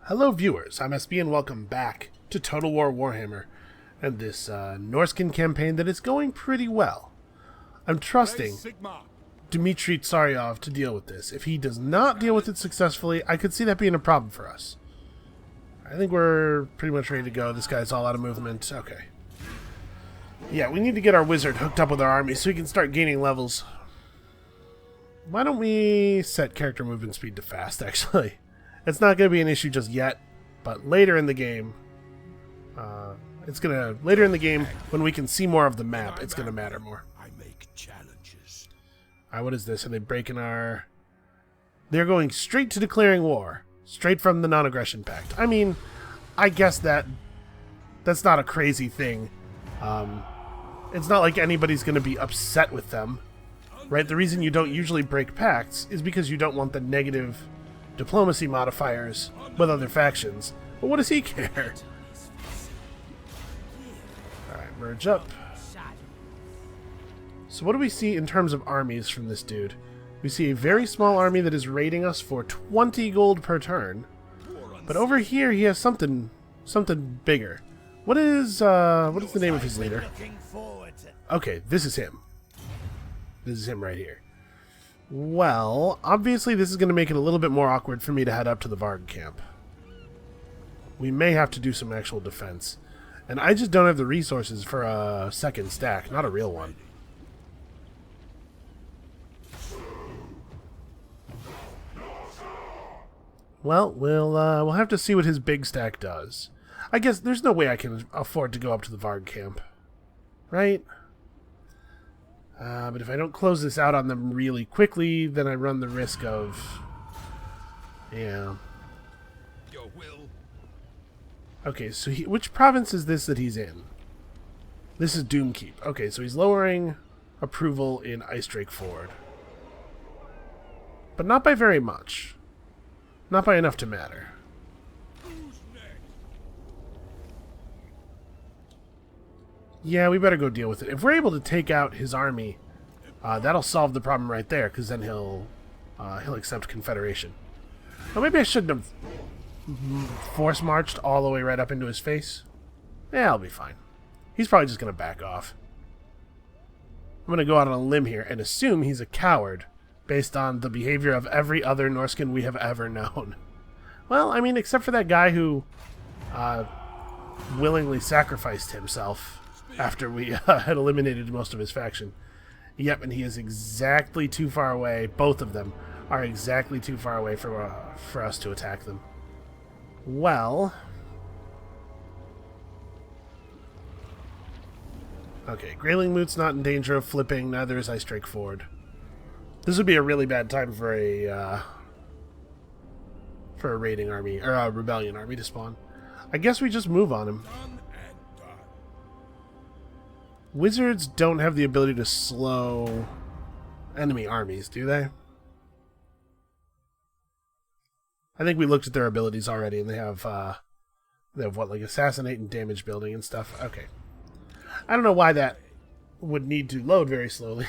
Hello viewers, I'm SB and welcome back to Total War Warhammer and this Norskan campaign that is going pretty well. I'm trusting Dmitry Tsaryov to deal with this. If he does not deal with it successfully, I could see that being a problem for us. I think we're pretty much ready to go. This guy's all out of movement. Okay. Yeah, we need to get our wizard hooked up with our army so we can start gaining levels. Why don't we set character movement speed to fast, actually? It's not going to be an issue just yet, but later in the game, later in the game, when we can see more of the map, it's going to matter more. I make challenges. Alright, what is this? Are they breaking our... They're going straight to declaring war. Straight from the non-aggression pact. I mean, I guess that's not a crazy thing. It's not like anybody's going to be upset with them. Right? The reason you don't usually break pacts is because you don't want the negative diplomacy modifiers with other factions. But what does he care? Alright, merge up. So what do we see in terms of armies from this dude? We see a very small army that is raiding us for 20 gold per turn. But over here he has something bigger. What is the name of his leader? Okay, this is him. This is him right here. Well, obviously this is going to make it a little bit more awkward for me to head up to the Varg camp. We may have to do some actual defense. And I just don't have the resources for a second stack, not a real one. Well, we'll have to see what his big stack does. I guess there's no way I can afford to go up to the Varg camp. Right? But if I don't close this out on them really quickly, then I run the risk of... Yeah. Your will. Okay, so which province is this that he's in? This is Doomkeep. Okay, so he's lowering approval in Ice Drake Ford. But not by very much. Not by enough to matter. Yeah, we better go deal with it. If we're able to take out his army, that'll solve the problem right there, because then he'll accept Confederation. Or maybe I shouldn't have force marched all the way right up into his face. Yeah, I'll be fine. He's probably just going to back off. I'm going to go out on a limb here and assume he's a coward based on the behavior of every other Norskan we have ever known. Well, I mean, except for that guy who willingly sacrificed himself after we had eliminated most of his faction. Yep, and he is exactly too far away. Both of them are exactly too far away for us to attack them. Well... Okay, Grayling Moot's not in danger of flipping, neither is Ice Drake Ford. This would be a really bad time for a raiding army, or a rebellion army to spawn. I guess we just move on him. Wizards don't have the ability to slow enemy armies, do they? I think we looked at their abilities already, and they have what, like assassinate and damage building and stuff. Okay. I don't know why that would need to load very slowly.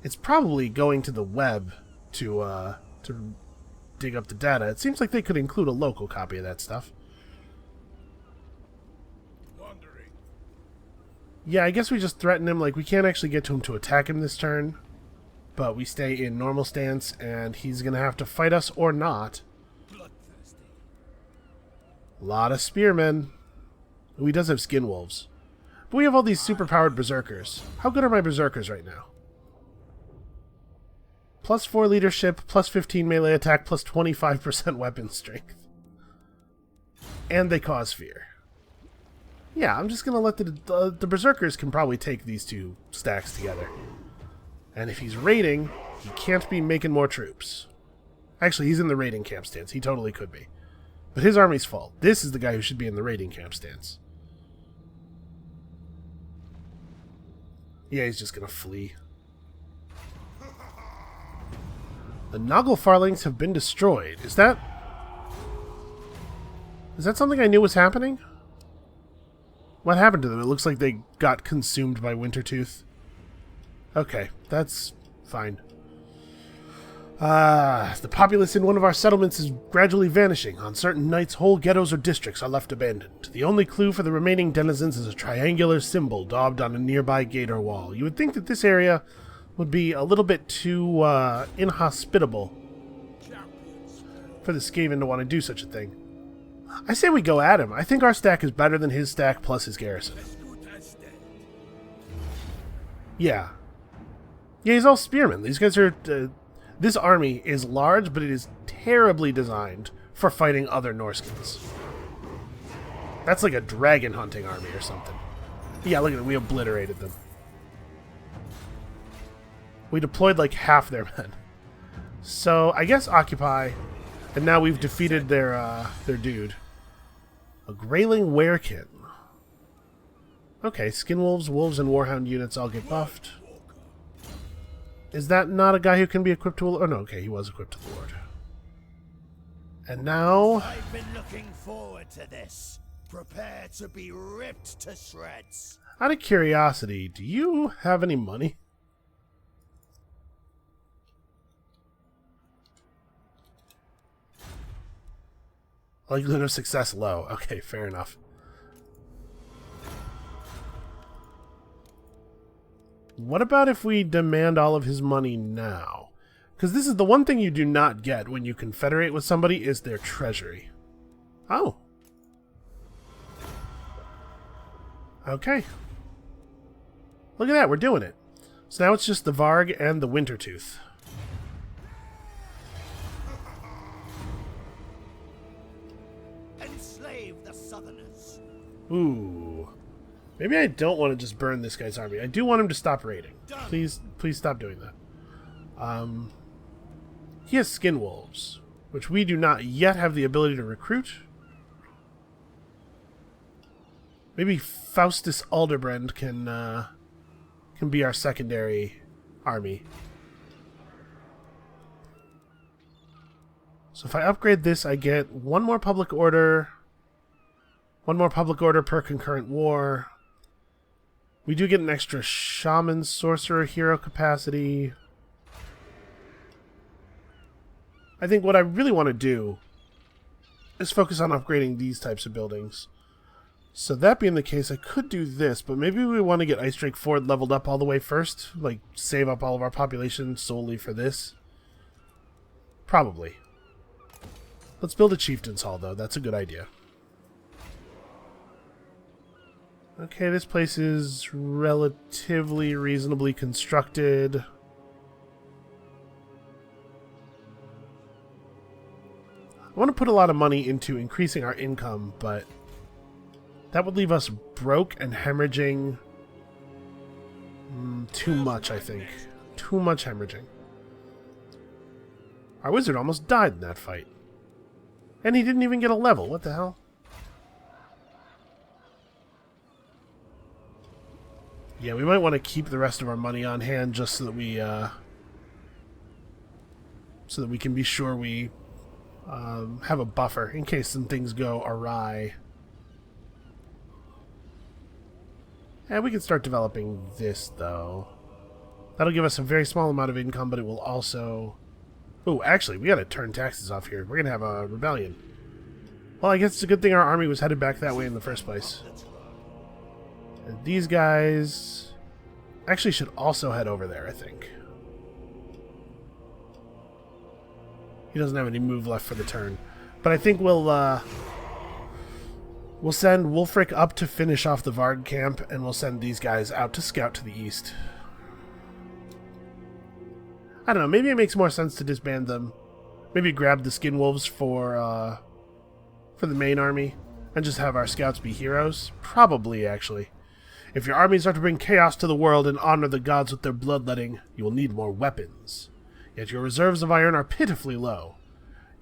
It's probably going to the web to dig up the data. It seems like they could include a local copy of that stuff. Yeah, I guess we just threaten him. Like, we can't actually get to him to attack him this turn, but we stay in normal stance, and he's going to have to fight us or not. A lot of spearmen. Ooh, he does have skin wolves. But we have all these super-powered berserkers. How good are my berserkers right now? Plus 4 leadership, plus 15 melee attack, plus 25% weapon strength. And they cause fear. Yeah, I'm just going to let the berserkers can probably take these two stacks together. And if he's raiding, he can't be making more troops. Actually, he's in the raiding camp stance. He totally could be. But his army's full. This is the guy who should be in the raiding camp stance. Yeah, he's just going to flee. The Nagelfarlings have been destroyed. Is that something I knew was happening? What happened to them? It looks like they got consumed by Wintertooth. Okay, that's fine. The populace in one of our settlements is gradually vanishing. On certain nights, whole ghettos or districts are left abandoned. The only clue for the remaining denizens is a triangular symbol daubed on a nearby gate or wall. You would think that this area would be a little bit too inhospitable for the Skaven to want to do such a thing. I say we go at him. I think our stack is better than his stack plus his garrison. Yeah. Yeah, he's all spearmen. These guys are... this army is large, but it is terribly designed for fighting other Norskans. That's like a dragon hunting army or something. Yeah, look at it. We obliterated them. We deployed like half their men. So, I guess occupy... And now we've defeated their dude. A Greyling Werekin. Okay, Skinwolves, Wolves, and Warhound units all get buffed. Is that not a guy who can be equipped to a... Oh, no, okay, he was equipped to the Lord. And now... I've been looking forward to this. Prepare to be ripped to shreds. Out of curiosity, do you have any money? Likelihood of success low. Okay, fair enough. What about if we demand all of his money now? Because this is the one thing you do not get when you confederate with somebody is their treasury. Oh. Okay. Look at that, we're doing it. So now it's just the Varg and the Wintertooth. Enslave the Southerners. Ooh. Maybe I don't want to just burn this guy's army. I do want him to stop raiding. Please stop doing that. He has Skinwolves, which we do not yet have the ability to recruit. Maybe Faustus Alderbrand can be our secondary army. So if I upgrade this, I get one more public order. One more public order per concurrent war. We do get an extra shaman, sorcerer, hero capacity. I think what I really want to do is focus on upgrading these types of buildings. So that being the case, I could do this, but maybe we want to get Ice Drake Ford leveled up all the way first. Like, save up all of our population solely for this. Probably. Let's build a Chieftain's Hall, though. That's a good idea. Okay, this place is relatively reasonably constructed. I want to put a lot of money into increasing our income, but that would leave us broke and hemorrhaging too much, I think. Too much hemorrhaging. Our wizard almost died in that fight. And he didn't even get a level. What the hell? Yeah, we might want to keep the rest of our money on hand just so that we can be sure we have a buffer in case some things go awry. And we can start developing this, though. That'll give us a very small amount of income, but it will also... Oh, actually, we gotta turn taxes off here. We're gonna have a rebellion. Well, I guess it's a good thing our army was headed back that way in the first place. And these guys actually should also head over there, I think. He doesn't have any move left for the turn. But I think we'll send Wulfrik up to finish off the Varg camp, and we'll send these guys out to scout to the east. I don't know, maybe it makes more sense to disband them. Maybe grab the Skinwolves for the main army, and just have our scouts be heroes. Probably, actually. If your armies are to bring chaos to the world and honor the gods with their bloodletting, you will need more weapons. Yet your reserves of iron are pitifully low.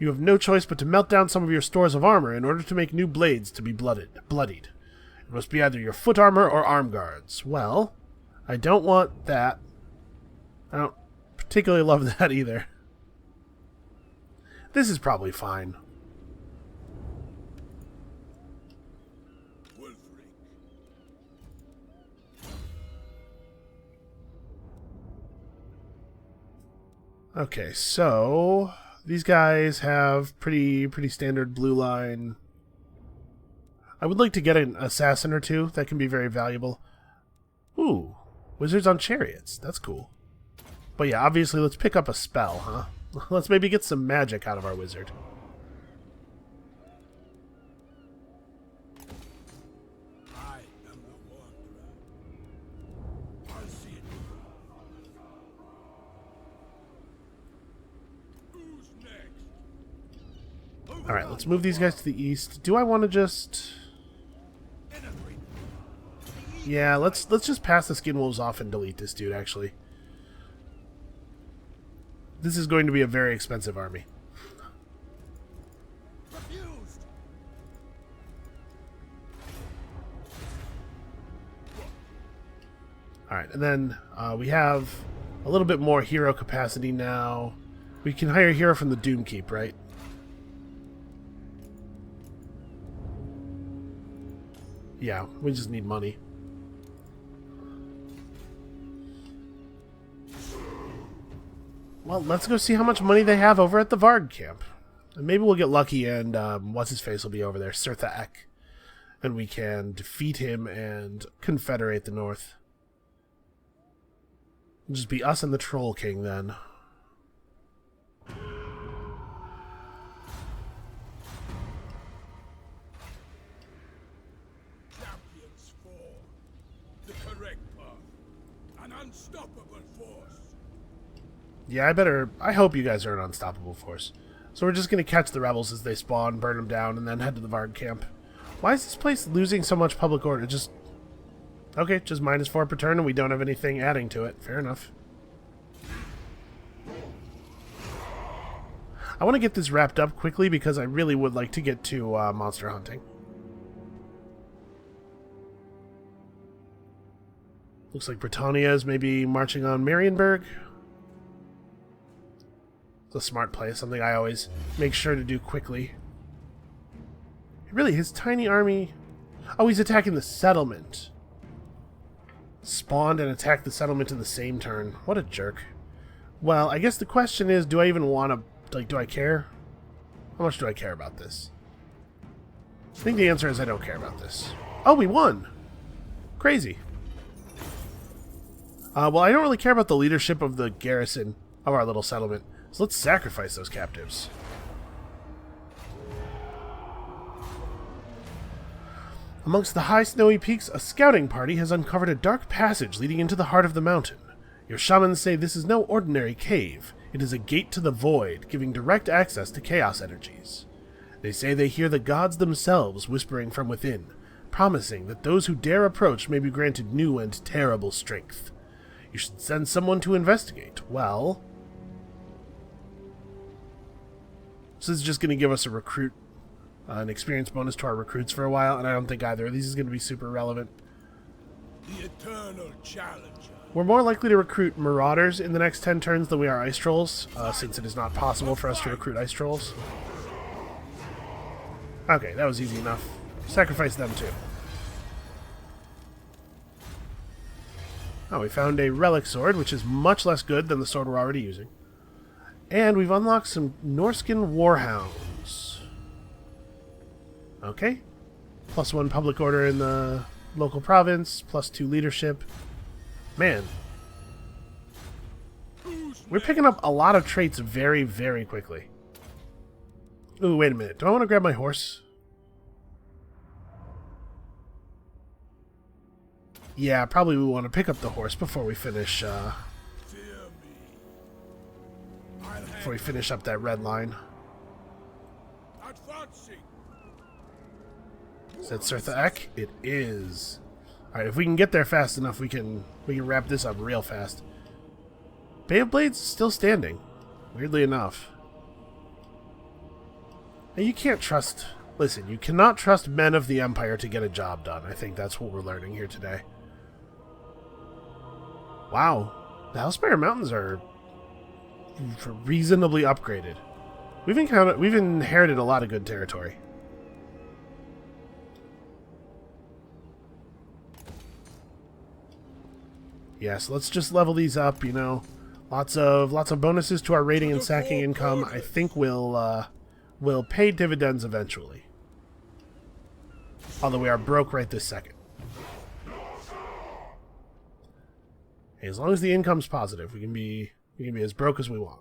You have no choice but to melt down some of your stores of armor in order to make new blades to be bloodied. It must be either your foot armor or arm guards. Well, I don't want that. I don't particularly love that either. This is probably fine. Okay, so these guys have pretty standard blue line. I would like to get an assassin or two. That can be very valuable. Ooh, wizards on chariots. That's cool. But yeah, obviously let's pick up a spell, huh? Let's maybe get some magic out of our wizard. I am the wanderer. I'll see it. Who's next? Alright, let's move these guys to the east. Do I want to just... Yeah, let's just pass the skin wolves off and delete this dude, actually. This is going to be a very expensive army. Refused. Alright, and then we have a little bit more hero capacity now. We can hire a hero from the Doomkeep, right? Yeah, we just need money. Well, let's go see how much money they have over at the Varg camp. And maybe we'll get lucky and what's-his-face will be over there, Sirtha Ek. And we can defeat him and confederate the North. It'll just be us and the Troll King then. Champions fall. The correct path. An unstoppable force. Yeah, I hope you guys are an unstoppable force. So we're just going to catch the rebels as they spawn, burn them down, and then head to the Varg camp. Why is this place losing so much public order? Just... Okay, just -4 per turn, and we don't have anything adding to it. Fair enough. I want to get this wrapped up quickly because I really would like to get to monster hunting. Looks like Britannia is maybe marching on Marienburg. It's a smart play, something I always make sure to do quickly. Really, his tiny army... Oh, he's attacking the settlement. Spawned and attacked the settlement in the same turn. What a jerk. Well, I guess the question is, do I even want to... Like, do I care? How much do I care about this? I think the answer is I don't care about this. Oh, we won! Crazy. Well, I don't really care about the leadership of the garrison of our little settlement. So let's sacrifice those captives. Amongst the high snowy peaks, a scouting party has uncovered a dark passage leading into the heart of the mountain. Your shamans say this is no ordinary cave. It is a gate to the void, giving direct access to chaos energies. They say they hear the gods themselves whispering from within, promising that those who dare approach may be granted new and terrible strength. You should send someone to investigate. Well... So this is just going to give us a recruit, an experience bonus to our recruits for a while, and I don't think either of these is going to be super relevant. The eternal challenger. We're more likely to recruit marauders in the next 10 turns than we are ice trolls, since it is not possible for us to recruit ice trolls. Okay, that was easy enough. Sacrifice them too. Oh, we found a relic sword, which is much less good than the sword we're already using. And we've unlocked some Norskan warhounds. Okay. +1 public order in the local province, +2 leadership. Man. We're picking up a lot of traits very, very quickly. Ooh, wait a minute. Do I want to grab my horse? Yeah, probably we want to pick up the horse before we finish, before we finish up that red line. Is that Sirtha Ek? It is. Alright, if we can get there fast enough, we can wrap this up real fast. Bay of Blades is still standing, weirdly enough. Now you can't trust... Listen, you cannot trust men of the Empire to get a job done. I think that's what we're learning here today. Wow. The Hellspire Mountains are reasonably upgraded. We've inherited a lot of good territory. Yeah, so let's just level these up, you know. Lots of bonuses to our raiding and sacking income. I think will pay dividends eventually. Although we are broke right this second. Hey, as long as the income's positive, we can be as broke as we want.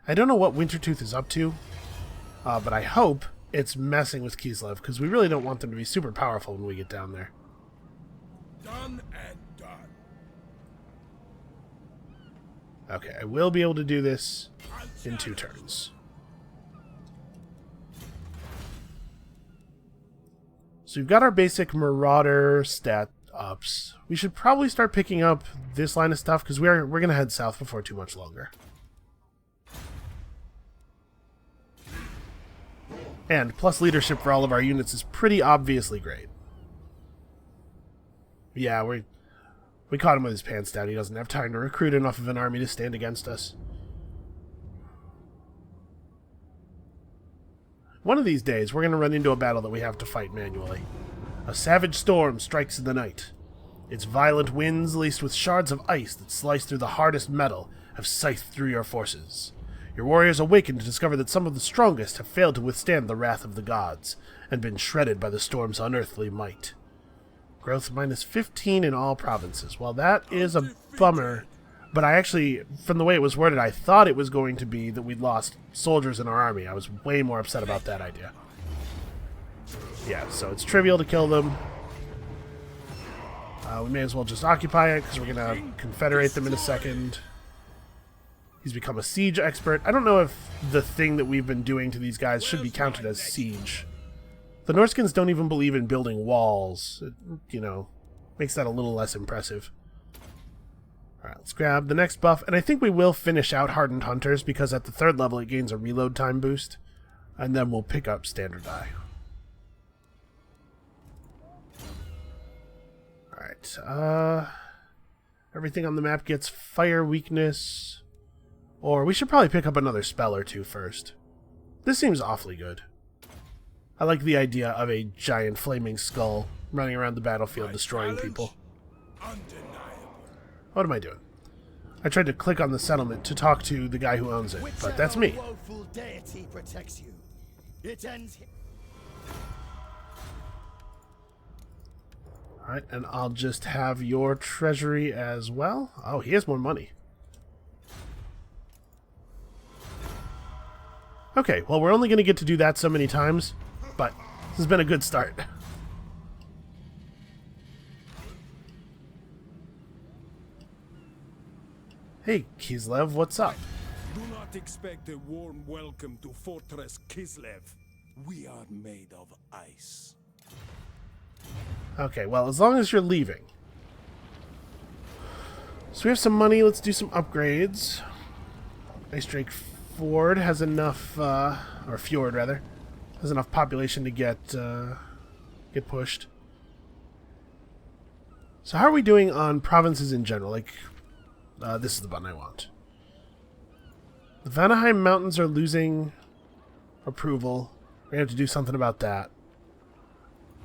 I don't know what Wintertooth is up to, but I hope it's messing with Kislev, because we really don't want them to be super powerful when we get down there. Done and done. Okay, I will be able to do this in 2 turns. So we've got our basic Marauder stat ups. We should probably start picking up this line of stuff, because we're going to head south before too much longer. And plus leadership for all of our units is pretty obviously great. Yeah, we caught him with his pants down. He doesn't have time to recruit enough of an army to stand against us. One of these days, we're going to run into a battle that we have to fight manually. A savage storm strikes in the night. Its violent winds, laced with shards of ice that slice through the hardest metal, have scythed through your forces. Your warriors awaken to discover that some of the strongest have failed to withstand the wrath of the gods, and been shredded by the storm's unearthly might. Growth minus 15 in all provinces. Well, that is a bummer, but I actually, from the way it was worded, I thought it was going to be that we'd lost soldiers in our army. I was way more upset about that idea. Yeah, so it's trivial to kill them. We may as well just occupy it, because we're going to confederate them in a second. He's become a siege expert. I don't know if the thing that we've been doing to these guys should be counted as siege. The Norskans don't even believe in building walls. It, you know, makes that a little less impressive. Alright, let's grab the next buff. And I think we will finish out Hardened Hunters, because at the 3rd level it gains a reload time boost. And then we'll pick up Standard Eye. Alright, everything on the map gets fire weakness. Or we should probably pick up another spell or 2 first. This seems awfully good. I like the idea of a giant flaming skull running around the battlefield destroying people. What am I doing? I tried to click on the settlement to talk to the guy who owns it, but that's me. Woeful deity protects you. It ends here. Alright, and I'll just have your treasury as well. Oh, he has more money. Okay, well, we're only going to get to do that so many times, but this has been a good start. Hey, Kislev, what's up? Do not expect a warm welcome to Fortress Kislev. We are made of ice. Okay, well, as long as you're leaving. So we have some money. Let's do some upgrades. Ice Drake Ford has enough, or Fjord rather, has enough population to get pushed. So how are we doing on provinces in general? Like, this is the button I want. The Vanaheim Mountains are losing approval. We have to do something about that.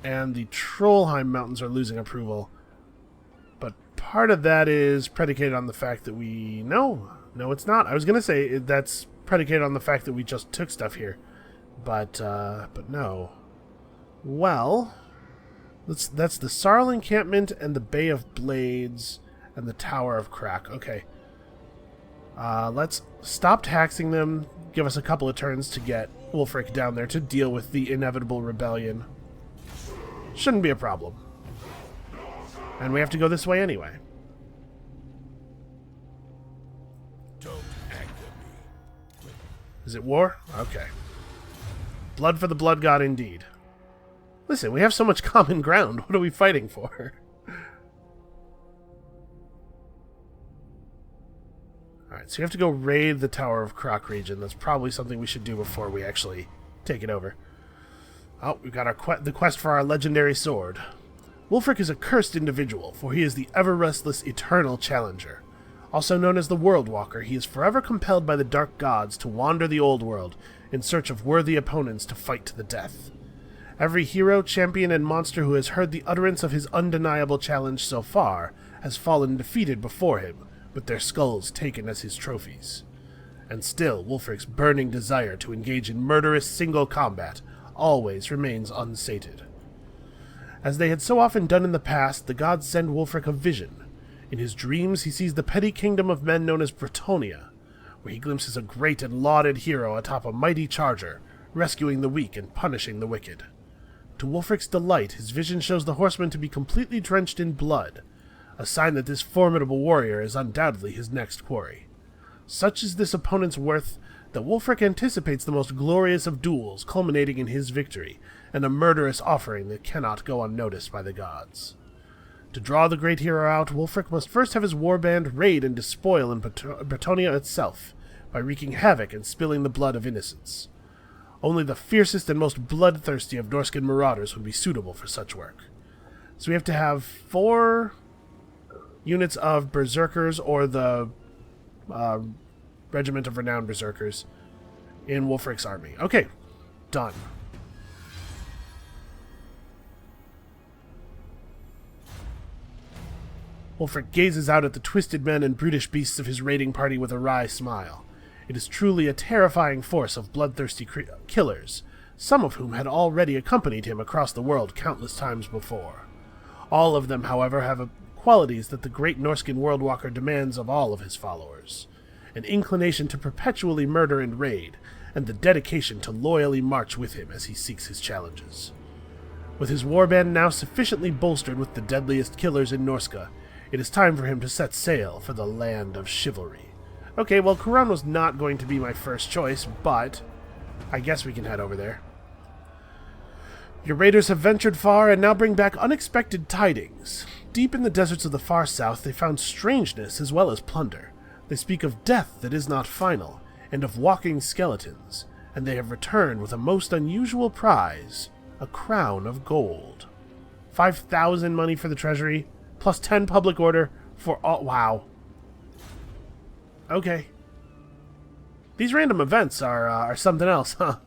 And the Trollheim Mountains are losing approval. But part of that is predicated on the fact that we... No, it's not. I was going to say that's predicated on the fact that we just took stuff here. But no. Well, that's the Sarl encampment and the Bay of Blades and the Tower of Crack. Okay. Let's stop taxing them. Give us a couple of turns to get Wulfrik down there to deal with the inevitable rebellion. Shouldn't be a problem. And we have to go this way anyway. Don't anger me. Is it war? Okay. Blood for the blood god indeed. Listen, we have so much common ground. What are we fighting for? Alright, so you have to go raid the Tower of Croc region. That's probably something we should do before we actually take it over. Oh, we've got the quest for our legendary sword. Wulfrik is a cursed individual, for he is the ever-restless eternal challenger. Also known as the World Walker, he is forever compelled by the dark gods to wander the old world in search of worthy opponents to fight to the death. Every hero, champion, and monster who has heard the utterance of his undeniable challenge so far has fallen defeated before him, with their skulls taken as his trophies. And still, Wulfrik's burning desire to engage in murderous single combat always remains unsated. As they had so often done in the past, the gods send Wulfrik a vision. In his dreams, he sees the petty kingdom of men known as Bretonnia, where he glimpses a great and lauded hero atop a mighty charger, rescuing the weak and punishing the wicked. To Wulfrik's delight, his vision shows the horseman to be completely drenched in blood, a sign that this formidable warrior is undoubtedly his next quarry. Such is this opponent's worth that Wulfrik anticipates the most glorious of duels, culminating in his victory, and a murderous offering that cannot go unnoticed by the gods. To draw the great hero out, Wulfrik must first have his warband raid and despoil in Bretonnia itself, by wreaking havoc and spilling the blood of innocents. Only the fiercest and most bloodthirsty of Norskan marauders would be suitable for such work. So we have to have 4 units of berserkers, or the Regiment of Renowned Berserkers, in Wulfrik's army. Okay, done. Wulfrik gazes out at the twisted men and brutish beasts of his raiding party with a wry smile. It is truly a terrifying force of bloodthirsty killers, some of whom had already accompanied him across the world countless times before. All of them, however, have qualities that the great Norskan Worldwalker demands of all of his followers: an inclination to perpetually murder and raid, and the dedication to loyally march with him as he seeks his challenges. With his warband now sufficiently bolstered with the deadliest killers in Norsca, it is time for him to set sail for the land of chivalry. Okay, well, Quran was not going to be my first choice, but I guess we can head over there. Your raiders have ventured far and now bring back unexpected tidings. Deep in the deserts of the far south, they found strangeness as well as plunder. They speak of death that is not final, and of walking skeletons, and they have returned with a most unusual prize, a crown of gold. 5,000 money for the treasury, plus 10 public order for all... Wow. Okay. These random events are something else, huh?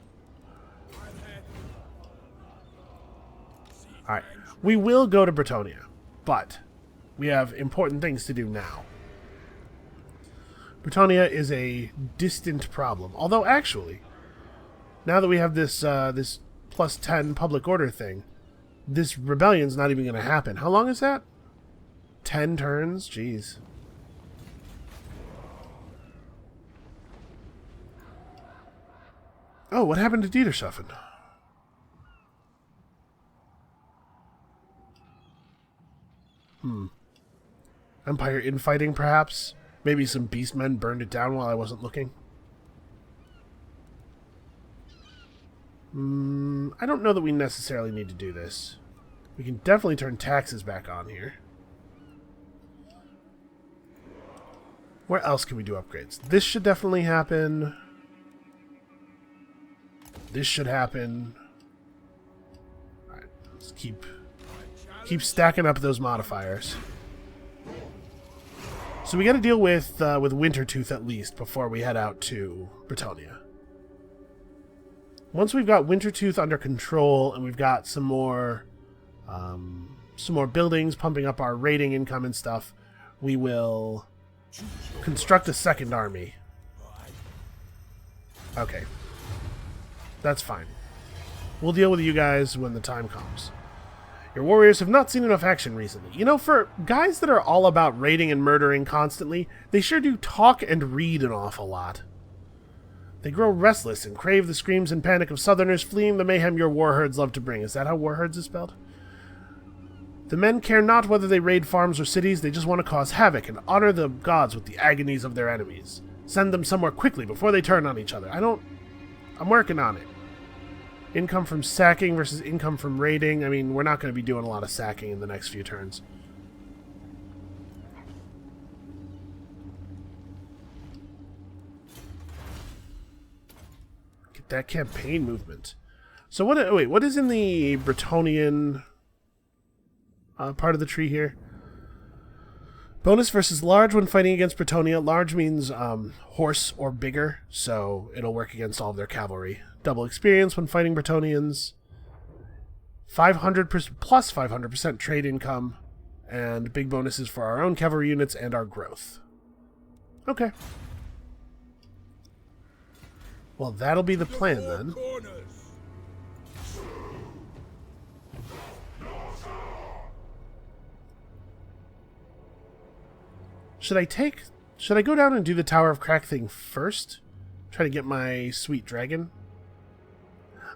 Alright. We will go to Bretonnia, but we have important things to do now. Bretonnia is a distant problem. Although, actually, now that we have this this plus 10 public order thing, this rebellion's not even going to happen. How long is that? 10 turns? Jeez. Oh, what happened to Dieterschaffen? Empire infighting, perhaps? Maybe some beastmen burned it down while I wasn't looking? I don't know that we necessarily need to do this. We can definitely turn taxes back on here. Where else can we do upgrades? This should definitely happen. This should happen. Alright, let's keep stacking up those modifiers. So we got to deal with Wintertooth at least before we head out to Bretonnia. Once we've got Wintertooth under control and we've got some more buildings pumping up our raiding income and stuff, we will construct a second army. Okay. That's fine. We'll deal with you guys when the time comes. Your warriors have not seen enough action recently. You know, for guys that are all about raiding and murdering constantly, they sure do talk and read an awful lot. They grow restless and crave the screams and panic of southerners fleeing the mayhem your war herds love to bring. Is that how war herds is spelled? The men care not whether they raid farms or cities, they just want to cause havoc and honor the gods with the agonies of their enemies. Send them somewhere quickly before they turn on each other. I'm working on it. Income from sacking versus income from raiding. I mean, we're not going to be doing a lot of sacking in the next few turns. Get that campaign movement. So what is in the Bretonnian part of the tree here? Bonus versus large when fighting against Bretonnia. Large means horse or bigger, so it'll work against all of their cavalry. Double experience when fighting Bretonnians. 500% plus 500% trade income, and big bonuses for our own cavalry units and our growth. Okay. Well, that'll be the plan then. Should I go down and do the Tower of Crack thing first? Try to get my sweet dragon?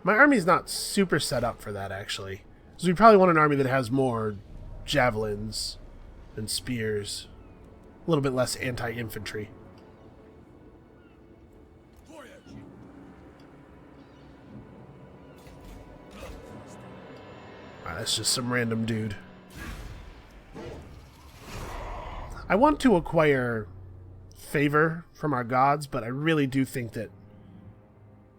My army's not super set up for that, actually. So we probably want an army that has more javelins and spears. A little bit less anti-infantry. Alright, that's just some random dude. I want to acquire favor from our gods, but I really do think that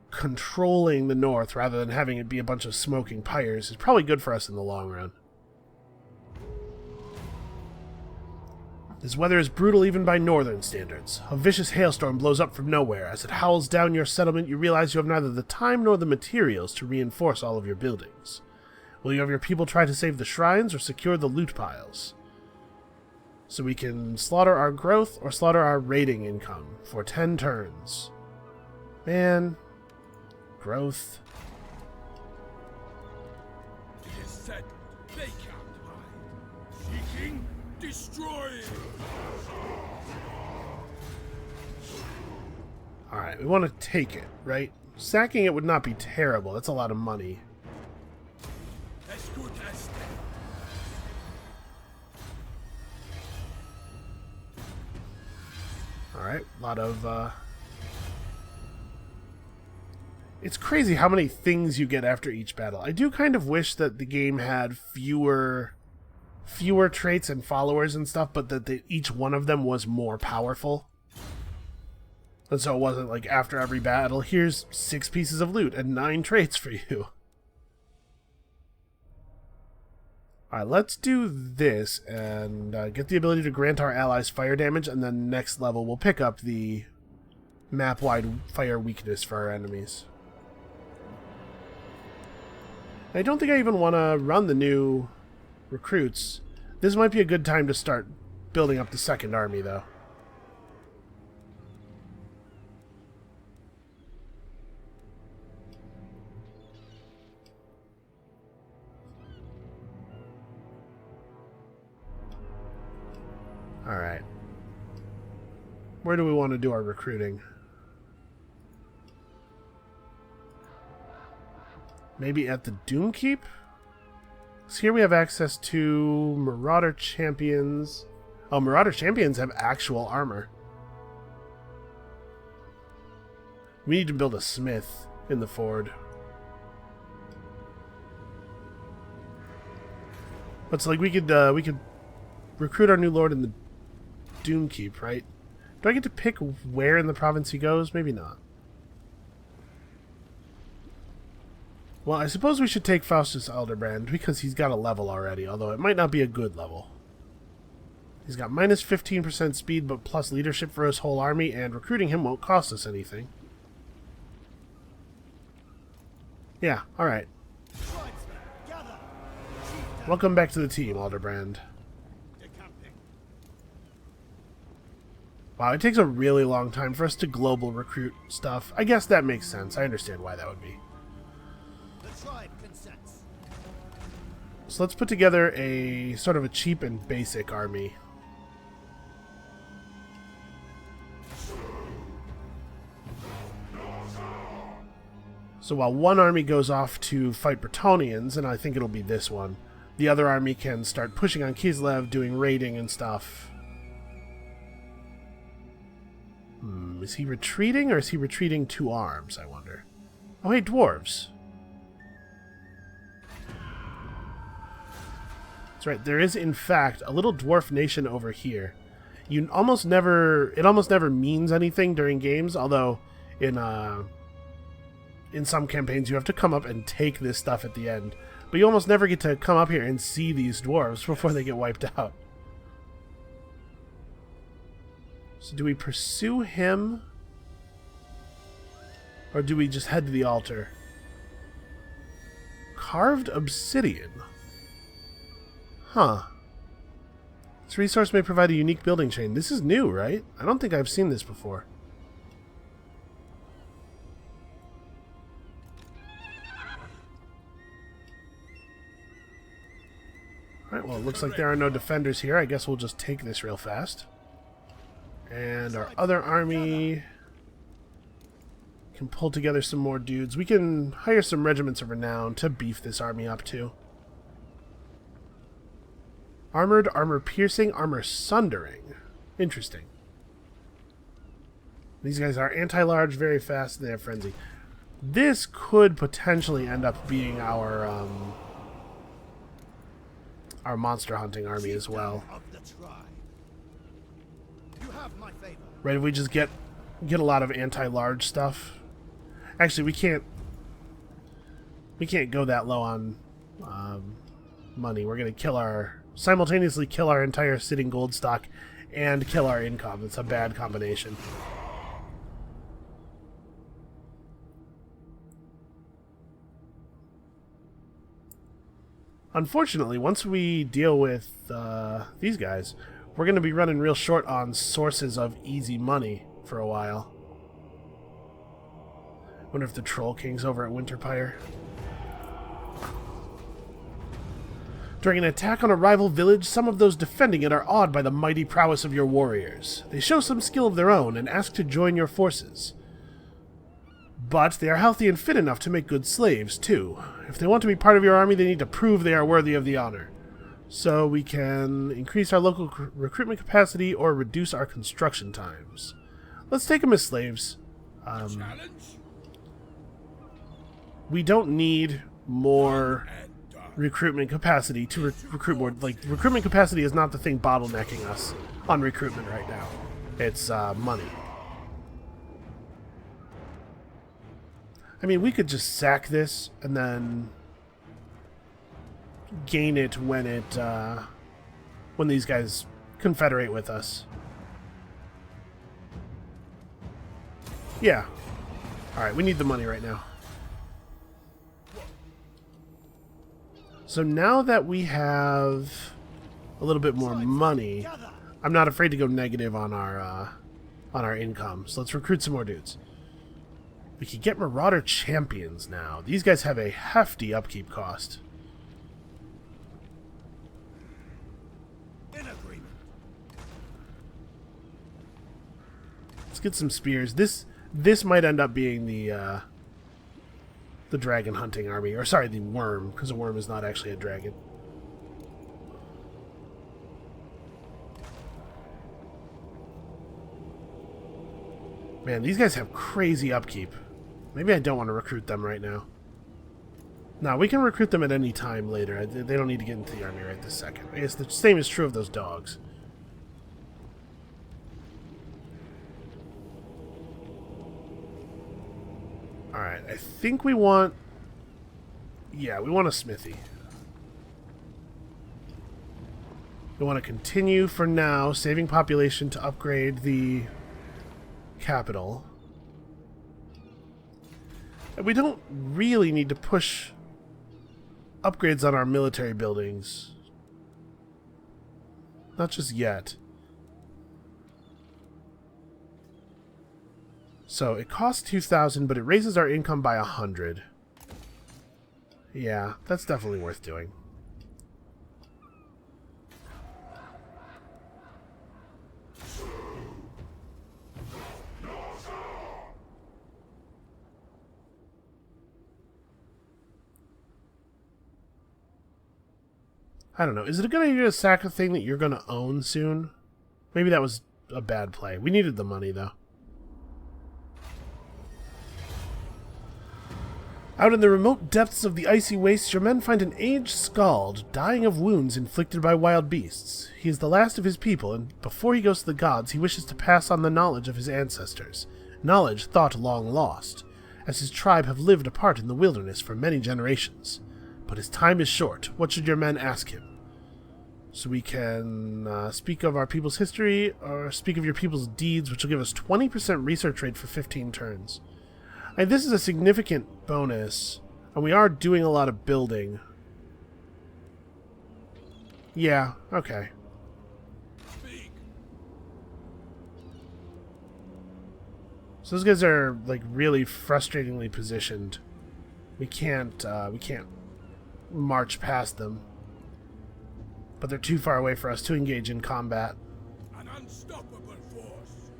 controlling the north rather than having it be a bunch of smoking pyres is probably good for us in the long run. This weather is brutal even by northern standards. A vicious hailstorm blows up from nowhere. As it howls down your settlement, you realize you have neither the time nor the materials to reinforce all of your buildings. Will you have your people try to save the shrines or secure the loot piles? So we can slaughter our growth or slaughter our raiding income for 10 turns. Man. Growth. It is said they can't hide. Seeking, destroying. Alright, we want to take it, right? Sacking it would not be terrible. That's a lot of money. As good as Alright, a lot of, It's crazy how many things you get after each battle. I do kind of wish that the game had fewer traits and followers and stuff, but that each one of them was more powerful. And so it wasn't like after every battle, here's 6 pieces of loot and 9 traits for you. Alright, let's do this and get the ability to grant our allies fire damage, and then next level we'll pick up the map-wide fire weakness for our enemies. I don't think I even want to run the new recruits. This might be a good time to start building up the second army, though. Alright. Where do we want to do our recruiting? Maybe at the Doomkeep? So here we have access to Marauder Champions. Oh, Marauder Champions have actual armor. We need to build a smith in the Ford. But it's like we could recruit our new lord in the Doomkeep, right? Do I get to pick where in the province he goes? Maybe not. Well, I suppose we should take Faustus Elderbrand because he's got a level already, although it might not be a good level. He's got minus 15% speed, but plus leadership for his whole army, and recruiting him won't cost us anything. Yeah, alright. Welcome back to the team, Elderbrand. Wow, it takes a really long time for us to global recruit stuff. I guess that makes sense. I understand why that would be. So let's put together a sort of a cheap and basic army. So while one army goes off to fight Bretonnians, and I think it'll be this one, the other army can start pushing on Kislev, doing raiding and stuff. Is he retreating, or is he retreating 2 arms, I wonder? Oh, hey, dwarves. That's right, there is, in fact, a little dwarf nation over here. It almost never means anything during games, although in some campaigns you have to come up and take this stuff at the end. But you almost never get to come up here and see these dwarves before they get wiped out. So do we pursue him? Or do we just head to the altar? Carved obsidian. Huh. This resource may provide a unique building chain. This is new, right? I don't think I've seen this before. Alright, well, it looks like there are no defenders here. I guess we'll just take this real fast. And our other army can pull together some more dudes. We can hire some regiments of renown to beef this army up too. Armored, armor piercing, armor sundering. Interesting. These guys are anti-large, very fast, and they have frenzy. This could potentially end up being our monster hunting army as well. Right, if we just get a lot of anti-large stuff. Actually, we can't go that low on money. We're gonna simultaneously kill our entire sitting gold stock and kill our income. It's a bad combination. Unfortunately, once we deal with these guys, we're going to be running real short on sources of easy money for a while. Wonder if the Troll King's over at Winterpire. During an attack on a rival village, some of those defending it are awed by the mighty prowess of your warriors. They show some skill of their own and ask to join your forces. But they are healthy and fit enough to make good slaves, too. If they want to be part of your army, they need to prove they are worthy of the honor. So we can increase our local recruitment capacity or reduce our construction times. Let's take them as slaves. We don't need more recruitment capacity to recruit more. Like, recruitment capacity is not the thing bottlenecking us on recruitment right now. It's money. I mean, we could just sack this and then gain it when these guys confederate with us. Yeah. Alright, we need the money right now. So now that we have a little bit more money, I'm not afraid to go negative on our income. So let's recruit some more dudes. We can get Marauder Champions now. These guys have a hefty upkeep cost. Let's get some spears. This might end up being the dragon hunting army. Or sorry, the worm, because a worm is not actually a dragon. Man, these guys have crazy upkeep. Maybe I don't want to recruit them right now. No, we can recruit them at any time later. They don't need to get into the army right this second. I guess the same is true of those dogs. Alright, I think we want... Yeah, we want a smithy. We want to continue for now, saving population to upgrade the capital. And we don't really need to push upgrades on our military buildings. Not just yet. So it costs 2,000, but it raises our income by 100. Yeah, that's definitely worth doing. I don't know. Is it a good idea to sack a thing that you're going to own soon? Maybe that was a bad play. We needed the money, though. Out in the remote depths of the icy wastes, your men find an aged skald, dying of wounds inflicted by wild beasts. He is the last of his people, and before he goes to the gods, he wishes to pass on the knowledge of his ancestors. Knowledge thought long lost, as his tribe have lived apart in the wilderness for many generations. But his time is short. What should your men ask him? So we can speak of our people's history, or speak of your people's deeds, which will give us 20% research rate for 15 turns. And this is a significant bonus. And we are doing a lot of building. Yeah, okay. So those guys are like really frustratingly positioned. We can't march past them. But they're too far away for us to engage in combat. An unstoppable force.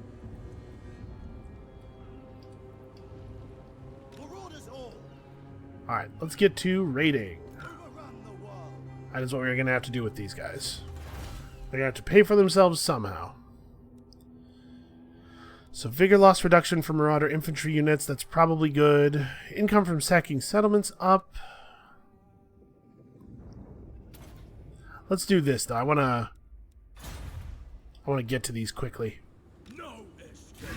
Alright, let's get to raiding. Overrun the world. That is what we're going to have to do with these guys. They're going to have to pay for themselves somehow. So vigor loss reduction for Marauder infantry units, that's probably good. Income from sacking settlements up. Let's do this though. I want to get to these quickly. No escape.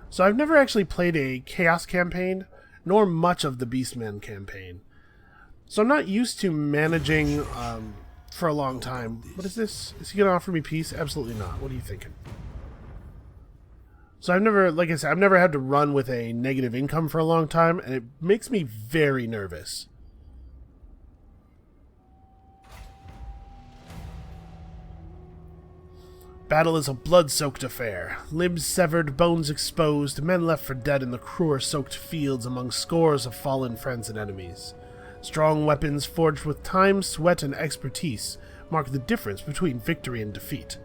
So I've never actually played a Chaos campaign, nor much of the Beastmen campaign. So I'm not used to managing for a long time. What is this? Is he going to offer me peace? Absolutely not. What are you thinking? So I've never, like I said, I've never had to run with a negative income for a long time, and it makes me very nervous. Battle is a blood-soaked affair. Limbs severed, bones exposed, men left for dead in the cruor-soaked fields among scores of fallen friends and enemies. Strong weapons forged with time, sweat, and expertise mark the difference between victory and defeat.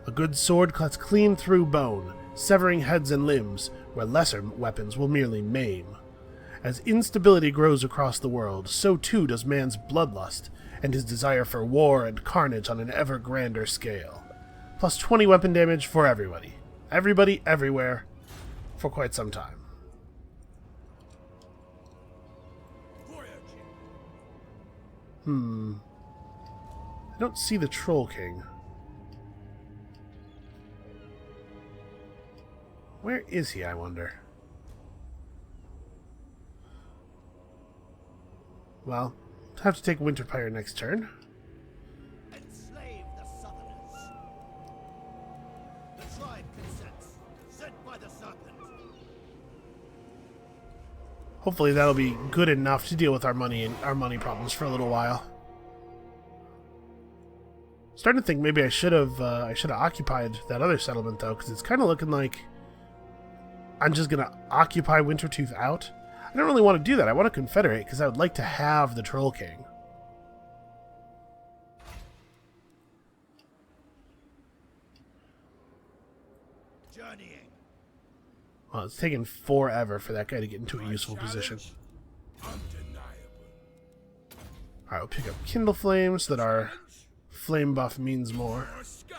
A good sword cuts clean through bone, severing heads and limbs, where lesser weapons will merely maim. As instability grows across the world, so too does man's bloodlust, and his desire for war and carnage on an ever grander scale. Plus 20 weapon damage for everybody. Everybody, everywhere, for quite some time. I don't see the Troll King. Where is he, I wonder? Well, I'll have to take Winterpire next turn. Enslave the Southerners. The tribe consents. Sent by the serpent. Hopefully that'll be good enough to deal with our money problems for a little while. Starting to think maybe I should have occupied that other settlement though, because it's kind of looking like I'm just gonna occupy Wintertooth out. I don't really want to do that. I want to confederate because I would like to have the Troll King. Journeying. Well, it's taken forever for that guy to get into a useful position. Undeniable. Alright, we'll pick up Kindle Flame so that our flame buff means more. Norsca.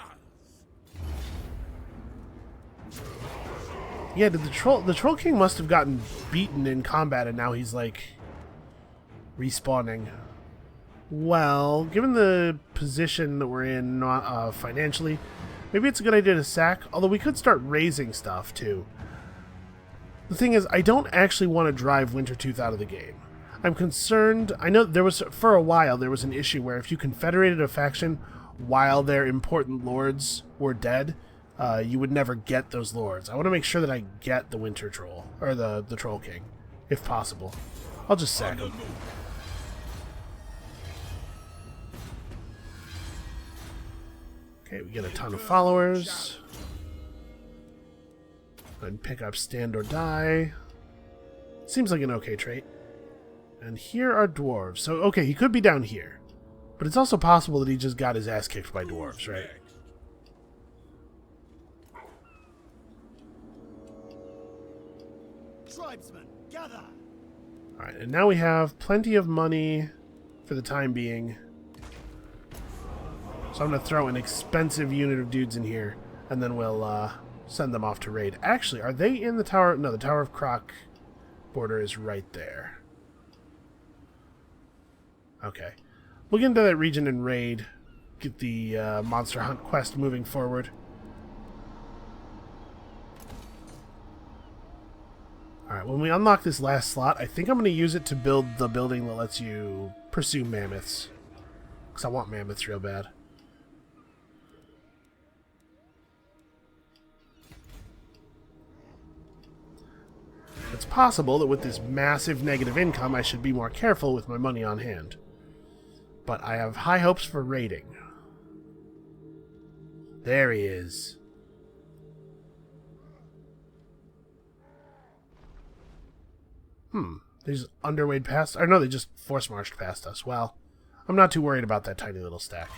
Yeah, did the Troll King must have gotten beaten in combat and now he's like respawning. Well, given the position that we're in financially, maybe it's a good idea to sack, although we could start raising stuff too. The thing is, I don't actually want to drive Wintertooth out of the game. I'm concerned. I know there was, for a while, there was an issue where if you confederated a faction while their important lords were dead, you would never get those lords. I want to make sure that I get the Winter Troll, or the Troll King, if possible. I'll just sack him. Okay, we get a ton of followers. And pick up Stand or Die. Seems like an okay trait. And here are dwarves. So, okay, he could be down here. But it's also possible that he just got his ass kicked by dwarves, right? Tribesmen, gather! Alright, and now we have plenty of money for the time being. So I'm going to throw an expensive unit of dudes in here, and then we'll send them off to raid. Actually, are they in the Tower? No, the Tower of Croc border is right there. Okay. We'll get into that region and raid. Get the Monster Hunt quest moving forward. Alright, when we unlock this last slot, I think I'm going to use it to build the building that lets you pursue mammoths. Because I want mammoths real bad. it's possible that with this massive negative income, I should be more careful with my money on hand. But I have high hopes for raiding. There he is. They just underweight past... Or no, they just force-marched past us. Well, I'm not too worried about that tiny little stack.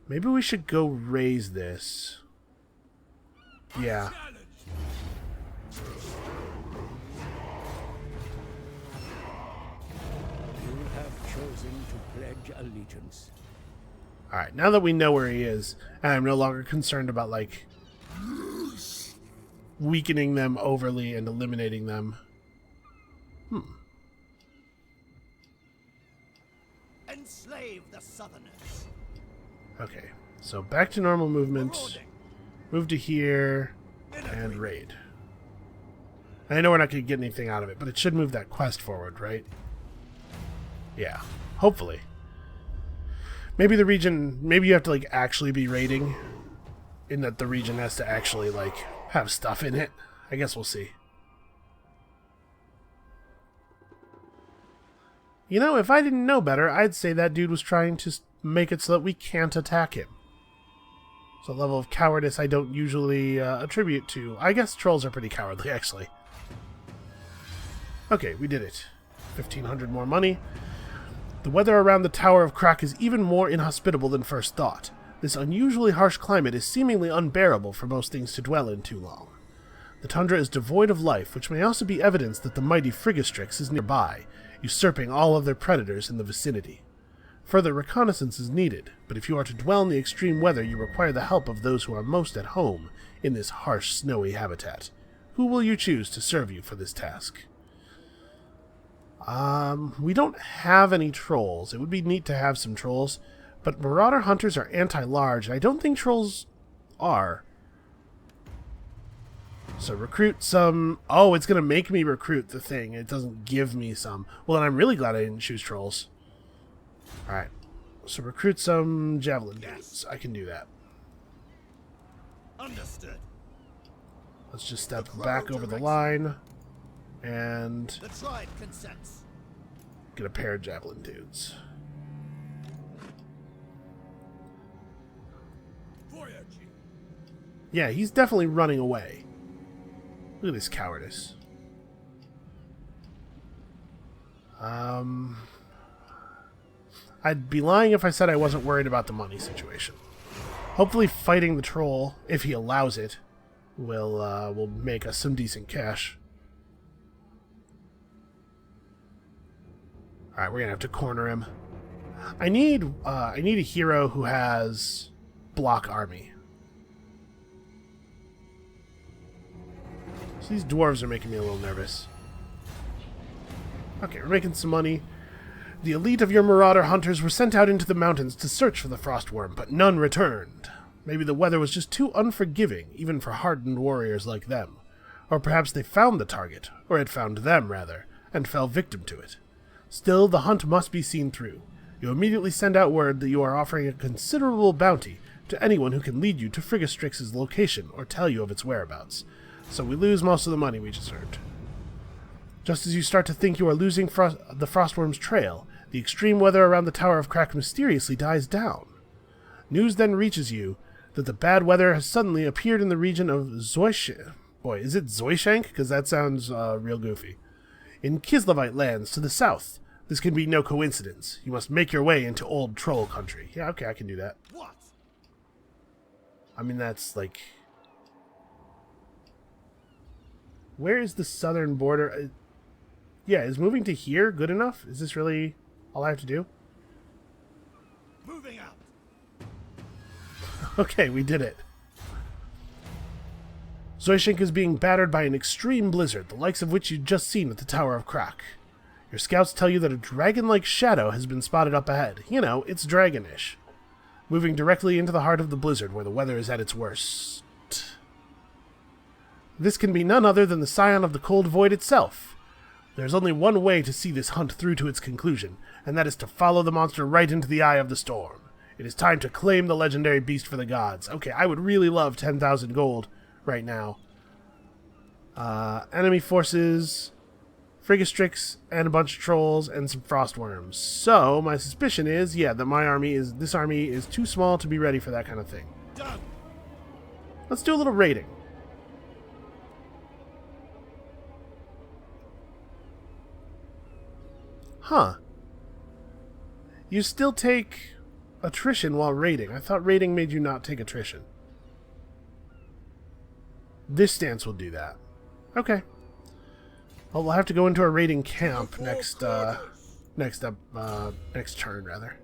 Maybe we should go raise this. Yeah. You have chosen to pledge allegiance. Alright, now that we know where he is, and I'm no longer concerned about, like, weakening them overly and eliminating them. Enslave the Southerners. Okay, so back to normal movement. Move to here, and raid. And I know we're not going to get anything out of it, but it should move that quest forward, right? Yeah, hopefully. Maybe the region, maybe you have to, like, actually be raiding, in that the region has to actually, like, have stuff in it. I guess we'll see. You know, if I didn't know better, I'd say that dude was trying to make it so that we can't attack him. It's a level of cowardice I don't usually attribute to. I guess trolls are pretty cowardly, actually. Okay, we did it. 1,500 more money. The weather around the Tower of Krak is even more inhospitable than first thought. This unusually harsh climate is seemingly unbearable for most things to dwell in too long. The tundra is devoid of life, which may also be evidence that the mighty Frigistrix is nearby, usurping all of their predators in the vicinity. Further reconnaissance is needed, but if you are to dwell in the extreme weather, you require the help of those who are most at home in this harsh, snowy habitat. Who will you choose to serve you for this task? We don't have any trolls. It would be neat to have some trolls, but Marauder Hunters are anti-large, and I don't think trolls are. So recruit some... Oh, it's going to make me recruit the thing. It doesn't give me some. Well, then I'm really glad I didn't choose trolls. Alright. So recruit some javelin dudes. I can do that. Understood. Let's just step back over the line. And The tribe consents. get a pair of javelin dudes. Yeah, he's definitely running away. Look at this cowardice. I'd be lying if I said I wasn't worried about the money situation. Hopefully fighting the troll, if he allows it, will make us some decent cash. Alright, we're gonna have to corner him. I need a hero who has block army. So these dwarves are making me a little nervous. Okay, we're making some money. The elite of your marauder hunters were sent out into the mountains to search for the frostworm, but none returned. Maybe the weather was just too unforgiving, even for hardened warriors like them. Or perhaps they found the target, or it found them, rather, and fell victim to it. Still, the hunt must be seen through. You immediately send out word that you are offering a considerable bounty to anyone who can lead you to Frigistrix's location or tell you of its whereabouts. So we lose most of the money we just earned. Just as you start to think you are losing the frostworm's trail, the extreme weather around the Tower of Krak mysteriously dies down. News then reaches you that the bad weather has suddenly appeared in the region of Zoyshank. Boy, is it Zoyshank? Because that sounds real goofy. In Kislavite lands to the south. This can be no coincidence. You must make your way into old troll country. Yeah, okay, I can do that. What? I mean, that's like... Where is the southern border? Yeah, is moving to here good enough? Is this really all I have to do? Moving out. Okay, we did it. Zoyshank is being battered by an extreme blizzard, the likes of which you'd just seen at the Tower of Krak. Your scouts tell you that a dragon-like shadow has been spotted up ahead. You know, it's dragonish. Moving directly into the heart of the blizzard, where the weather is at its worst. This can be none other than the scion of the cold void itself. There's only one way to see this hunt through to its conclusion, and that is to follow the monster right into the eye of the storm. It is time to claim the legendary beast for the gods. Okay, I would really love 10,000 gold right now. Enemy forces, frigastrix, and a bunch of trolls, and some frostworms. So, my suspicion is, yeah, that this army is too small to be ready for that kind of thing. Done. Let's do a little raiding. Huh. You still take attrition while raiding. I thought raiding made you not take attrition. This stance will do that. Okay. Well, we'll have to go into a raiding camp next turn, rather.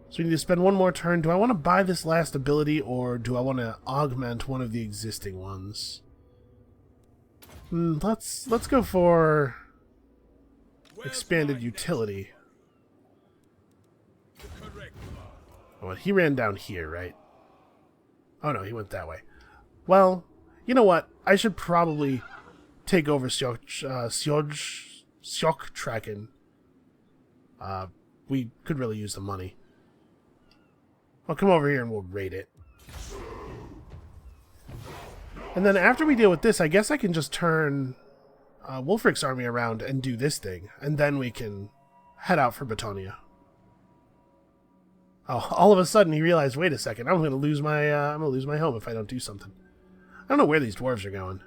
So we need to spend one more turn. Do I want to buy this last ability, or do I want to augment one of the existing ones? Let's go for expanded utility. Oh, he ran down here, right? Oh no, he went that way. Well, you know what? I should probably take over Sjoktraken. We could really use the money. I'll come over here and we'll raid it. And then after we deal with this, I guess I can just turn Wulfrik's army around and do this thing. And then we can head out for Batonia. Oh, all of a sudden he realized, wait a second, I'm gonna lose my home if I don't do something. I don't know where these dwarves are going.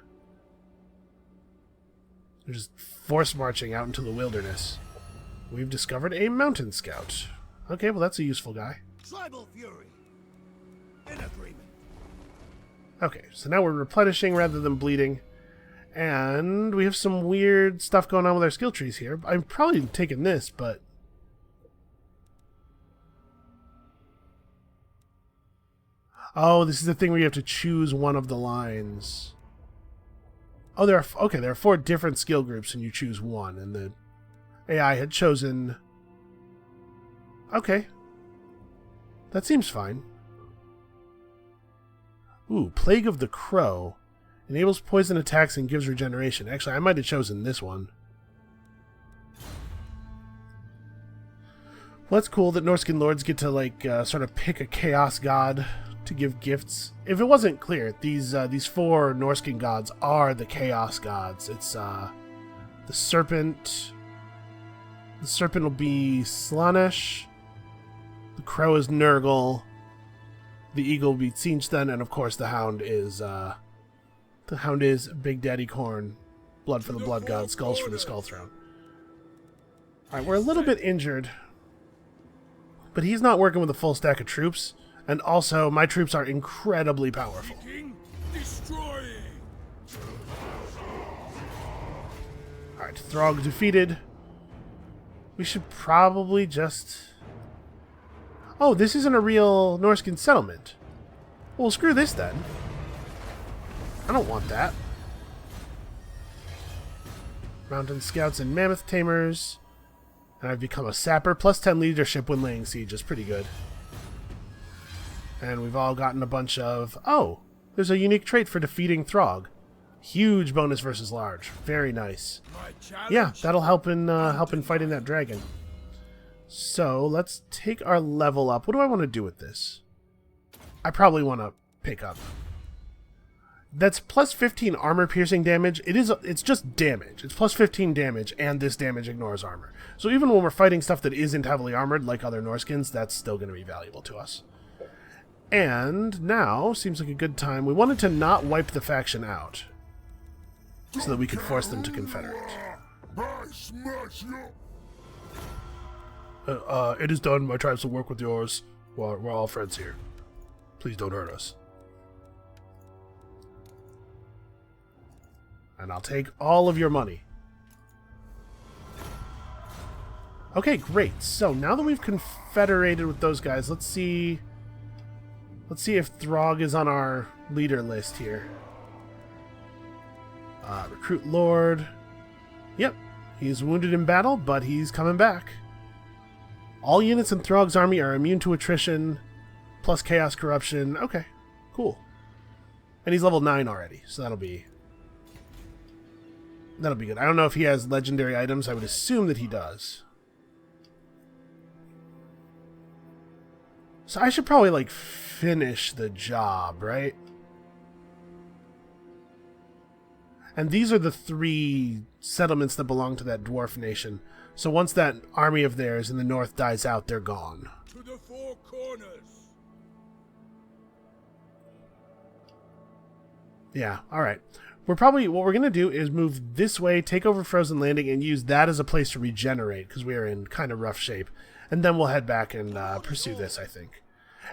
They're just force marching out into the wilderness. We've discovered a mountain scout. Okay, well that's a useful guy. Tribal fury. In agreement. Okay, so now we're replenishing rather than bleeding. And we have some weird stuff going on with our skill trees here. I'm probably taking this, but... Oh, this is the thing where you have to choose one of the lines. Oh, there are 4 different skill groups and you choose one. And the AI had chosen... Okay. That seems fine. Ooh, Plague of the Crow. Enables poison attacks and gives regeneration. Actually, I might have chosen this one. Well, that's cool that Norskan lords get to, like, sort of pick a chaos god to give gifts. If it wasn't clear, these 4 Norskan gods are the chaos gods. It's, the serpent... The serpent will be Slanesh. The crow is Nurgle. The eagle will be Tsinchtan, and of course the hound is Big Daddy Corn. Blood for the Blood God, skulls for the Skull Throne. Alright, we're a little bit injured. But he's not working with a full stack of troops. And also, my troops are incredibly powerful. Alright, Throg defeated. We should probably just... Oh, this isn't a real Norskan settlement. Well, screw this then. I don't want that. Mountain Scouts and Mammoth Tamers. And I've become a sapper. Plus 10 leadership when laying siege is pretty good. And we've all gotten a bunch of... Oh, there's a unique trait for defeating Throg. Huge bonus versus large. Very nice. Yeah, that'll help in fighting that dragon. So, let's take our level up. What do I want to do with this? I probably want to pick up. That's plus 15 armor piercing damage. It's just damage. It's plus 15 damage, and this damage ignores armor. So even when we're fighting stuff that isn't heavily armored, like other Norskans, that's still going to be valuable to us. And now, seems like a good time. We wanted to not wipe the faction out, so that we could force them to confederate. It is done. My tribes will work with yours. We're all friends here. Please don't hurt us. And I'll take all of your money. Okay, great. So now that we've confederated with those guys, let's see if Throg is on our leader list here. Recruit Lord. Yep, he's wounded in battle, but he's coming back. All units in Throg's army are immune to attrition, plus chaos corruption. Okay, cool. And he's level 9 already, so that'll be good. I don't know if he has legendary items. I would assume that he does. So I should probably, like, finish the job, right? And these are the 3 settlements that belong to that dwarf nation. So once that army of theirs in the north dies out, they're gone. To the 4 corners. Yeah, alright. What we're going to do is move this way, take over Frozen Landing, and use that as a place to regenerate, because we are in kind of rough shape. And then we'll head back and pursue this, I think.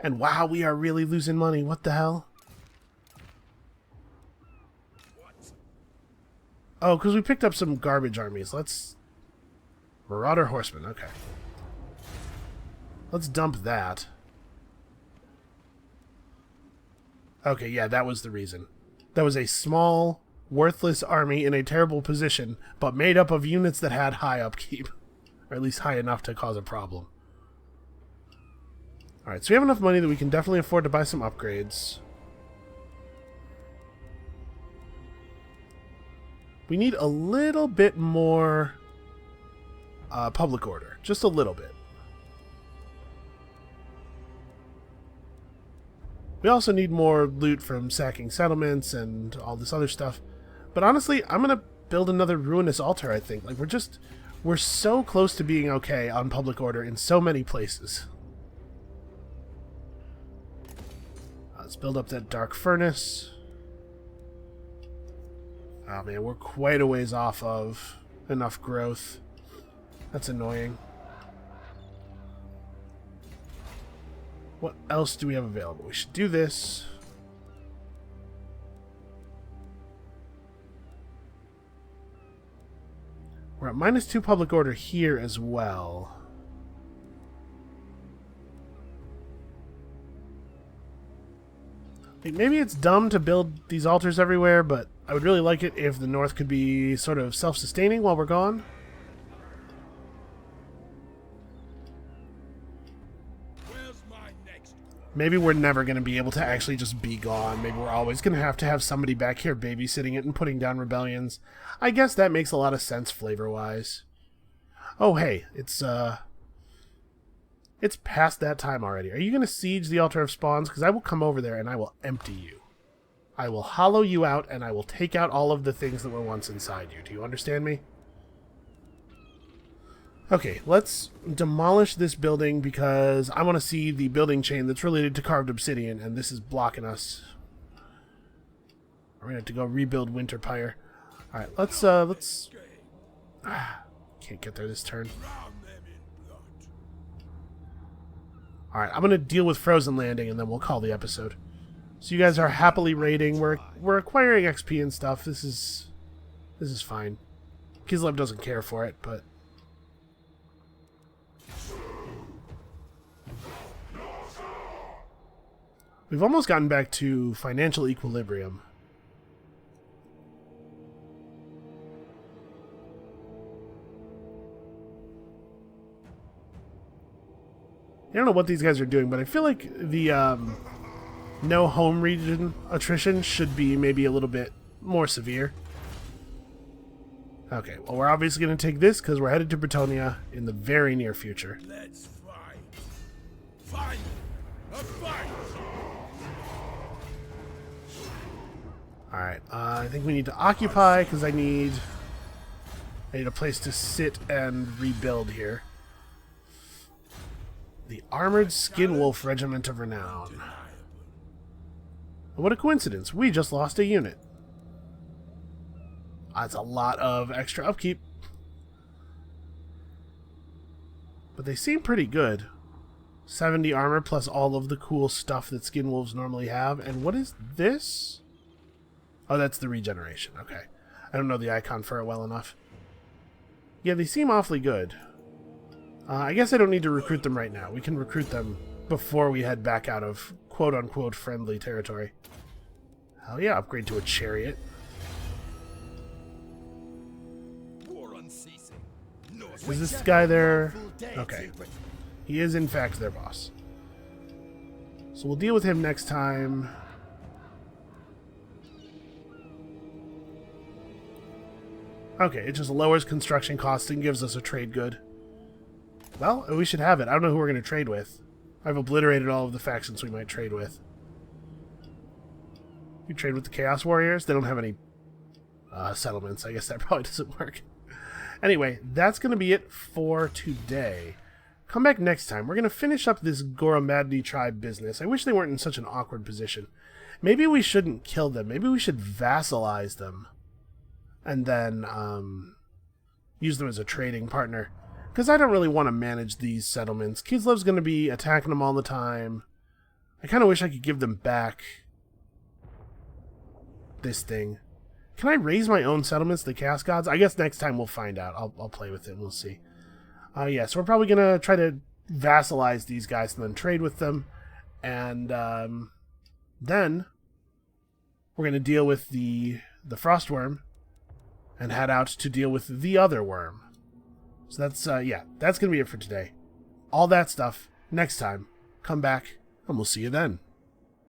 And wow, we are really losing money. What the hell? Oh, because we picked up some garbage armies. Let's... Marauder Horsemen, okay. Let's dump that. Okay, yeah, that was the reason. That was a small, worthless army in a terrible position, but made up of units that had high upkeep. Or at least high enough to cause a problem. Alright, so we have enough money that we can definitely afford to buy some upgrades. We need a little bit more public order. Just a little bit. We also need more loot from sacking settlements and all this other stuff. But honestly, I'm going to build another ruinous altar, I think. Like, we're so close to being okay on public order in so many places. Let's build up that dark furnace. Oh man, we're quite a ways off of enough growth. That's annoying. What else do we have available? We should do this. We're at -2 public order here as well. Like, maybe it's dumb to build these altars everywhere, but I would really like it if the North could be sort of self-sustaining while we're gone. Where's my next? Maybe we're never going to be able to actually just be gone. Maybe we're always going to have somebody back here babysitting it and putting down rebellions. I guess that makes a lot of sense flavor-wise. Oh, hey, it's past that time already. Are you going to siege the Altar of Spawns? Because I will come over there and I will empty you. I will hollow you out and I will take out all of the things that were once inside you. Do you understand me? Okay, let's demolish this building because I want to see the building chain that's related to carved obsidian, and this is blocking us. We're going to have to go rebuild Winterpire. Alright, let's can't get there this turn. Alright, I'm going to deal with Frozen Landing and then we'll call the episode. So you guys are happily raiding. We're acquiring XP and stuff. This is fine. Kislev doesn't care for it, but we've almost gotten back to financial equilibrium. I don't know what these guys are doing, but I feel like the no home region attrition should be maybe a little bit more severe. Okay, well, we're obviously going to take this because we're headed to Bretonia in the very near future. Let's fight. Fight. A fight. Alright, I think we need to occupy because I need a place to sit and rebuild here. The Armored Skin Wolf Regiment of Renown. What a coincidence. We just lost a unit. That's a lot of extra upkeep. But they seem pretty good. 70 armor plus all of the cool stuff that Skin Wolves normally have. And what is this? Oh, that's the regeneration. Okay. I don't know the icon for it well enough. Yeah, they seem awfully good. I guess I don't need to recruit them right now. We can recruit them before we head back out of quote-unquote friendly territory. Hell yeah, upgrade to a chariot. Is this guy there? Okay. He is in fact their boss. So we'll deal with him next time. Okay, it just lowers construction costs and gives us a trade good. Well, we should have it. I don't know who we're going to trade with. I've obliterated all of the factions we might trade with. You trade with the Chaos Warriors? They don't have any settlements. I guess that probably doesn't work. Anyway, that's going to be it for today. Come back next time. We're going to finish up this Goromadni tribe business. I wish they weren't in such an awkward position. Maybe we shouldn't kill them. Maybe we should vassalize them. And then use them as a trading partner. Because I don't really want to manage these settlements. Kislev's going to be attacking them all the time. I kind of wish I could give them back this thing. Can I raise my own settlements, the Chaos Gods? I guess next time we'll find out. I'll play with it and we'll see. Yeah, so we're probably going to try to vassalize these guys and then trade with them. And then we're going to deal with the Frostworm and head out to deal with the other worm. So that's, yeah, that's going to be it for today. All that stuff next time. Come back and we'll see you then.